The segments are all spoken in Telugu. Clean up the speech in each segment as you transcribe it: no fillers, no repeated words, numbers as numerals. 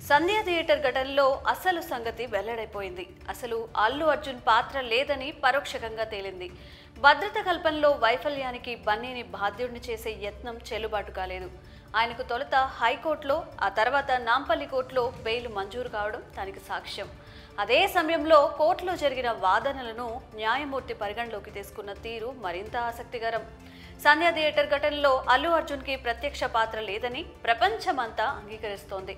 సంధ్యా థియేటర్ ఘటనలో అసలు సంగతి వెల్లడైపోయింది. అసలు అల్లు అర్జున్ పాత్ర లేదని పరోక్షంగా తేలింది. భద్రత కల్పనలో వైఫల్యానికి బన్నీని బాధ్యుడిని చేసే యత్నం చెల్లుబాటు కాలేదు. ఆయనకు తొలుత హైకోర్టులో, ఆ తర్వాత నాంపల్లి కోర్టులో బెయిల్ మంజూరు కావడం దానికి సాక్ష్యం. అదే సమయంలో కోర్టులో జరిగిన వాదనలను న్యాయమూర్తి పరిగణలోకి తీసుకున్న తీరు మరింత ఆసక్తికరం. సంధ్యా థియేటర్ ఘటనలో అల్లు అర్జున్కి ప్రత్యక్ష పాత్ర లేదని ప్రపంచమంతా అంగీకరిస్తోంది.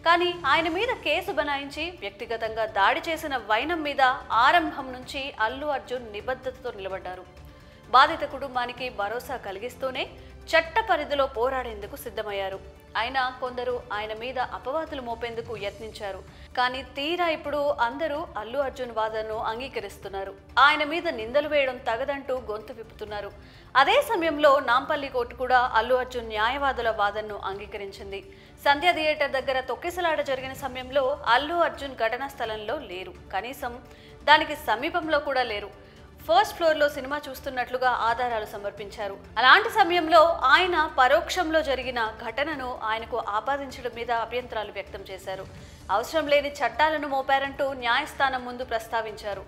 కానీ ఆయన మీద కేసు బనాయించి వ్యక్తిగతంగా దాడి చేసిన వైనం మీద ఆరంభం నుంచి అల్లు అర్జున్ నిబద్ధతతో నిలబడ్డారు. బాధిత కుటుంబానికి భరోసా కలిగిస్తూనే చట్ట పరిధిలో పోరాడేందుకు సిద్ధమయ్యారు. అయినా కొందరు ఆయన మీద అపవాదులు మోపేందుకు యత్నించారు. కానీ తీరా ఇప్పుడు అందరూ అల్లు అర్జున్ వాదనను అంగీకరిస్తున్నారు. ఆయన మీద నిందలు వేయడం తగదంటూ గొంతు విప్పుతున్నారు. అదే సమయంలో నాంపల్లి కోర్టు కూడా అల్లు అర్జున్ న్యాయవాదుల వాదనను అంగీకరించింది. సంధ్యా థియేటర్ దగ్గర తొక్కిసలాట జరిగిన సమయంలో అల్లు అర్జున్ ఘటనా స్థలంలో లేరు. కనీసం దానికి సమీపంలో కూడా లేరు. ఫస్ట్ ఫ్లోర్లో సినిమా చూస్తున్నట్లుగా ఆధారాలు సమర్పించారు. అలాంటి సమయంలో ఆయన పరోక్షంలో జరిగిన ఘటనను ఆయనకు ఆపాదించడం మీద అభ్యంతరాలు వ్యక్తం చేశారు. అవసరం లేని చట్టాలను మోపారంటూ న్యాయస్థానం ముందు ప్రస్తావించారు.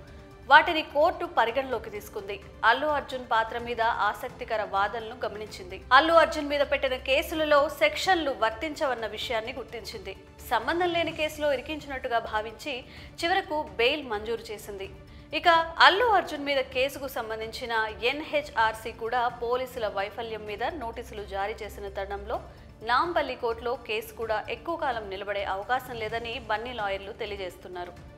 వాటిని కోర్టు పరిగణలోకి తీసుకుంది. అల్లు అర్జున్ పాత్ర మీద ఆసక్తికర వాదనలు గమనించింది. అల్లు అర్జున్ మీద పెట్టిన కేసులలో సెక్షన్లు వర్తించవన్న విషయాన్ని గుర్తించింది. సంబంధం లేని కేసులో ఇరికించినట్టుగా భావించి చివరకు బెయిల్ మంజూరు చేసింది. ఇక అల్లు అర్జున్ మీద కేసుకు సంబంధించిన NHRC కూడా పోలీసుల వైఫల్యం మీద నోటీసులు జారీ చేసిన తరుణంలో నాంపల్లి కోర్టులో కేసు కూడా ఎక్కువ కాలం నిలబడే అవకాశం లేదని బన్నీ లాయర్లు తెలియజేస్తున్నారు.